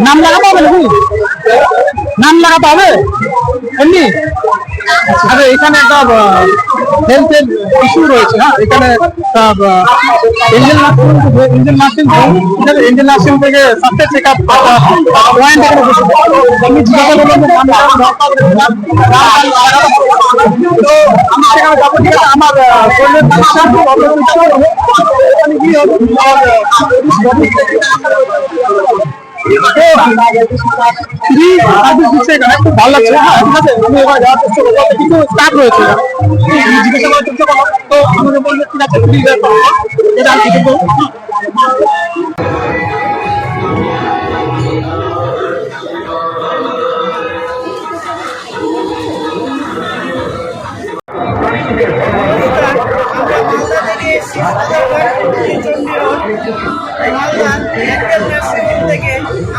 নাম লাগাতে হবে নাকি? নাম লাগাতে হবে এমনি? আচ্ছা, এখানে একটা হেলথের ইস্যু রয়েছে। হ্যাঁ, এখানে এঞ্জেল নার্সিং থেকে স্বাস্থ্যের চেক আপ পয়েন্ট এখানে বসে। আমি জিজ্ঞাসা করলাম যে তো আমি সেখানে যাবো। ঠিক আছে, আমার খুব ভালো লাগছে। হ্যাঁ, ঠিক আছে, আমি এবার যাওয়ার চেষ্টা করবো। কিছু স্টাফ রয়েছে জিজ্ঞাসা করার চেষ্টা করলাম, তো আমাকে বললো ঠিক আছে এটা আমি কিন্তু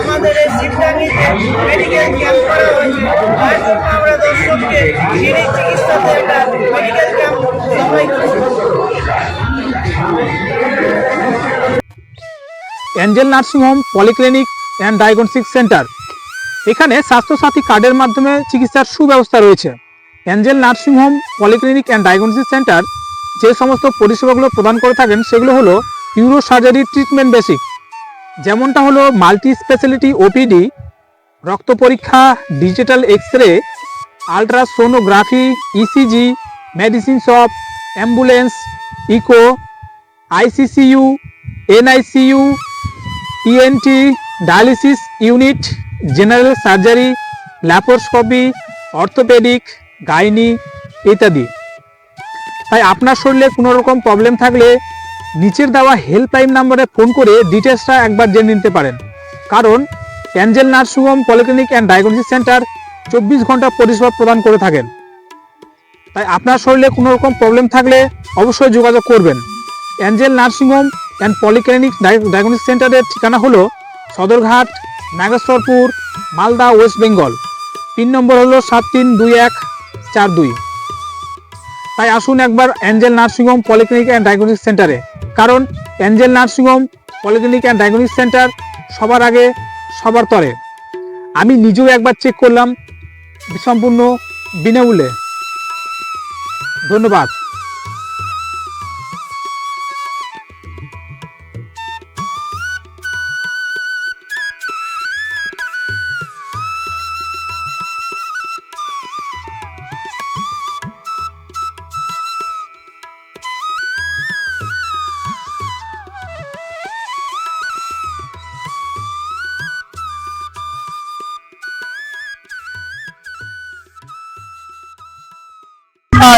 আমাদের এই শিবডাঙ্গিতে মেডিকেল ক্যাম্প করা হয়েছে। তার জন্য আমরা দর্শককে ফ্রি চিকিৎসাতে একটা মেডিকেল ক্যাম্প সাপ্লাই করছি। Angel nursing home polyclinic and diagnostic centre. এখানে স্বাস্থ্যসাথী কার্ডের মাধ্যমে চিকিৎসার সুব্যবস্থা রয়েছে। Angel nursing home polyclinic and diagnostic centre যে সমস্ত পরিষেবাগুলো প্রদান করে থাকেন সেগুলো হলো ইউরো সার্জারি ট্রিটমেন্ট বেসিক, যেমনটা হলো মাল্টি স্পেশালিটি ওপিডি, রক্ত পরীক্ষা, digital X ray, ultrasonography, ECG, medicine shop, ambulance, echo, ICCU, NICU, ENT, dialysis unit, general surgery, laparoscopy, orthopaedic, gynae ইত্যাদি। তাই আপনার শরীরে কোনো রকম প্রবলেম থাকলে নিচের দেওয়া হেল্পলাইন নম্বরে ফোন করে ডিটেলসটা একবার জেনে নিতে পারেন। কারণ Angel nursing home polyclinic and diagnostic centre 24 ঘন্টা পরিষেবা প্রদান করে থাকেন। তাই আপনার শরীরে কোনো রকম প্রবলেম থাকলে অবশ্যই যোগাযোগ করবেন। Angel nursing home and polyclinic diagnostic সেন্টারের ঠিকানা হলো সদরঘাট, নাগেশ্বরপুর, মালদা, ওয়েস্ট বেঙ্গল। পিন নম্বর হলো 732142। তাই আসুন একবার Angel nursing home polyclinic and diagnostic সেন্টারে। কারণ Angel nursing home polyclinic and diagnostic centre সবার আগে সবার তরে। আমি নিজেও একবার চেক করলাম সম্পূর্ণ বিনামূল্যে। ধন্যবাদ।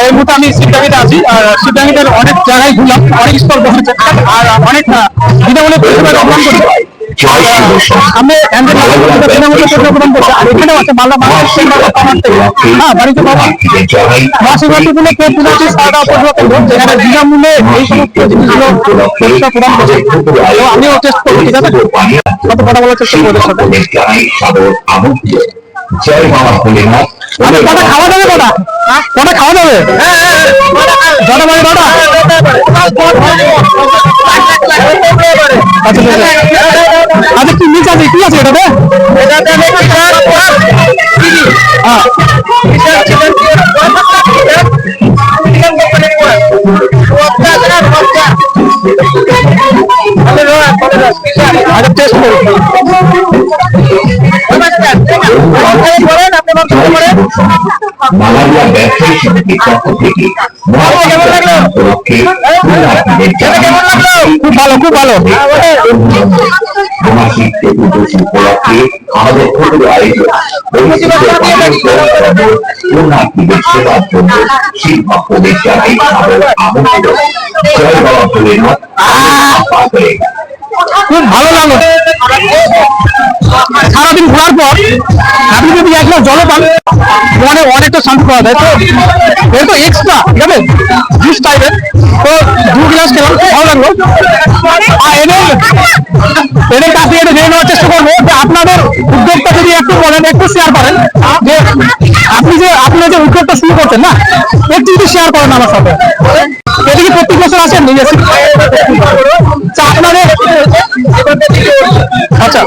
এই মুহূর্তে আমি শিবডাঙ্গিতে আছি। আর শিবডাঙ্গিতে অনেক জায়গায় ঘুরলাম, অনেক স্তর বসেছে আর অনেক বিনামূল্যে পরিষেবা প্রদান করছে। আমি বিনামূল্যে পরিষেবা প্রদান করছি। আর এখানেও আছে মালদা বাড়িতে বাবা মহাশিবরাত্রি উপলক্ষে সারা পরিষেবা কেন্দ্র, যেখানে বিনামূল্যে এই সমস্ত জিনিসগুলো পরিষেবা প্রদান করছে। তো আমিও টেস্ট করবো। ঠিক আছে, কত কথা বলার চেষ্টা করবো ওদের সাথে। জয় বাবা ভোলেনাথ। কটা খাওয়া যাবে? কটা খাওয়া যাবে? জটা বাজে নটা। আচ্ছা, কি নিচ আছে? কি আছে এটাতে? টেস্ট করুন। মালারিয়া ব্যবসায়ী সমিতির পক্ষ থেকে খুব ভালো, খুব ভালো। মাসিক চতুর্দশী উপলক্ষে আমাদের ছোট আয়োজন পুণ্যার্থীদের সেবার জন্য শিব ভক্তদের জানাই সাদর আমন্ত্রণ। জয় বাবা ভোলেনাথ। খুব ভালো লাগলো। সারাদিন ঘোরার পর আপনি যদি এক গ্লাস জল পান মানে অনেকটা শান্তি পাওয়া যায়। তো এর তো এক্সট্রা, ঠিক আছে, জুস টাইপের। তো 2 গ্লাস খেলাম, ভালো লাগলো। আর এদের কাছ থেকে জেনে নেওয়ার চেষ্টা করবো যে আপনাদের উদ্যোগটা যদি একটু বলেন, একটু শেয়ার করেন, যে আপনি যে উদ্যোগটা শুরু করছেন না, একটু যদি শেয়ার করেন আমার সাথে। এটা কি প্রত্যেক বছর আসেন? আপনাদের আচ্ছা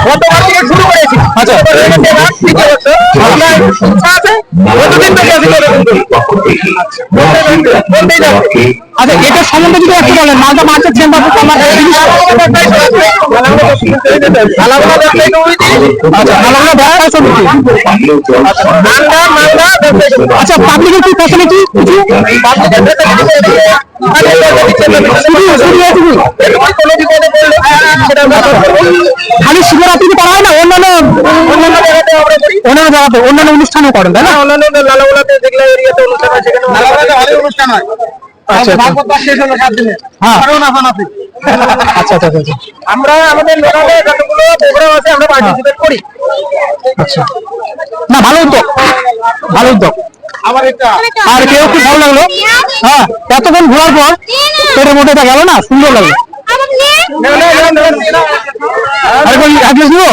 গতবার থেকে শুরু করেছি। আচ্ছা কতদিন থেকে আছে আচ্ছা এটার সম্বন্ধে যদি একটু বলেন, মালদা মার্চেন্ট চেম্বার আচ্ছা মালদা ব্যবসায় সমিতি। আচ্ছা পাবলিকের কি ফ্যাসিলিটি কিছু খালি শিবরাত্রি করা হয় না, অন্যান্য অন্যান্য অনুষ্ঠানও করেন তাই না? অন্যান্য লালাগোলাতে যেগুলো এরিয়াতে অনুষ্ঠান হয় সেখানে অনুষ্ঠান হয়। আচ্ছা শেষ হলো 7 দিনে। হ্যাঁ আচ্ছা আচ্ছা আচ্ছা আমরা আমাদের লোকালে যতগুলো প্রোগ্রাম আছে আমরা পার্টিসিপেট করি। আচ্ছা না ভালো উদ্যোগ, ভালো উদ্যোগ। আবার এটা আর কেউ খুব ভালো লাগলো, হ্যাঁ এতক্ষণ ঘোরার পর পেটের মধ্যে এটা গেল না, সুন্দর লাগলো। আরেকবার এক গ্লাস নিবো?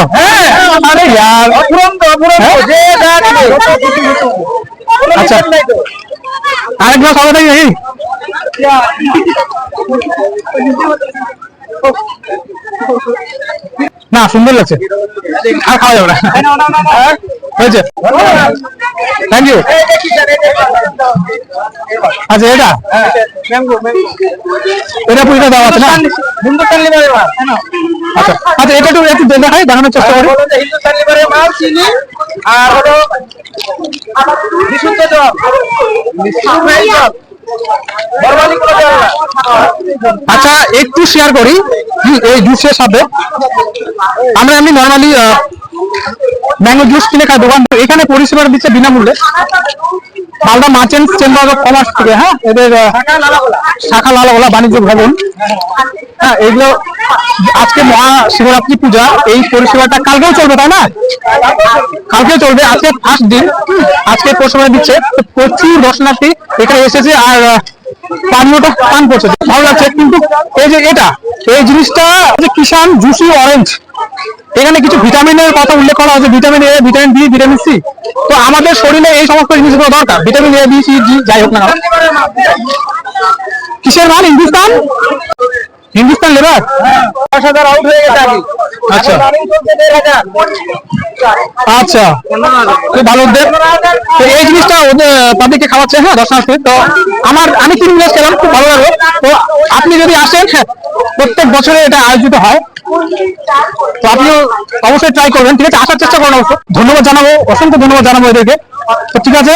আরে ইয়ার আচ্ছা আরেক গ্লাস হবে নাকি? না সুন্দর লাগছে, আর খাওয়া যাবে না, হয়েছে, থ্যাংক ইউ। আচ্ছা এটা এটা পুরোটা দেওয়া আছে না? হিন্দুস্তান লিভারের মাল। আচ্ছা আচ্ছা এটা একটু একটু দেখাই, দেখানোর চেষ্টা করি। হিন্দুস্তান লিভারের মাল, চিনি আর হলো বিশুদ্ধ জল, সুফেরি জল, নরমালি কোনো জল না। আচ্ছা একটু শেয়ার করি এই জুসের সাথে। আমরা এমনি নর্মালি ম্যাঙ্গো জুস কিনে খাই দোকান থেকে, এখানে পরিষেবা দিচ্ছে বিনামূল্যে Malda merchant chamber of commerce থেকে। হ্যাঁ এদের শাখা লালাগোলা বাণিজ্য ভবন। হ্যাঁ এগুলো আজকে মহাশিবরাত্রি পূজা, এই পরিষেবাটা কালকেও চলবে তাই না? কালকেও চলবে, আজকে ফার্স্ট দিন, আজকে পরিষেবা দিচ্ছে। প্রচুর দর্শনার্থী এখানে এসেছে আর পানীয়টা পান করছে, ভালো লাগছে। কিন্তু এই যে এটা এই জিনিসটা যে কিষান জুসি অরেঞ্জ, এখানে কিছু ভিটামিনের কথা উল্লেখ করা হয়েছে, vitamin A, vitamin B, vitamin C. তো আমাদের শরীরে এই সমস্ত জিনিসগুলো দরকার, vitamin A, B, C, G যাই হোক না কেন। কিসের মাল? হিন্দুস্তান, হিন্দুস্তান লেবার। 10,000 আউট হয়ে গেছে আগে। আচ্ছা রানিং চলছে 1,500। আচ্ছা খুব ভালো উদ্যোগ। তো এই জিনিসটা পাবলিককে খাওয়াচ্ছে, হ্যাঁ দর্শনার্থী। তো আমি 3 গ্লাস খেলাম, খুব ভালো লাগলো। তো আপনি যদি আসেন, হ্যাঁ প্রত্যেক বছরে এটা আয়োজিত হয়, তো আপনি অবশ্যই ট্রাই করবেন, ঠিক আছে? আসার চেষ্টা করুন অবশ্য। ধন্যবাদ জানাবো, অসংখ্য ধন্যবাদ জানাবো এদেরকে। তো ঠিক আছে।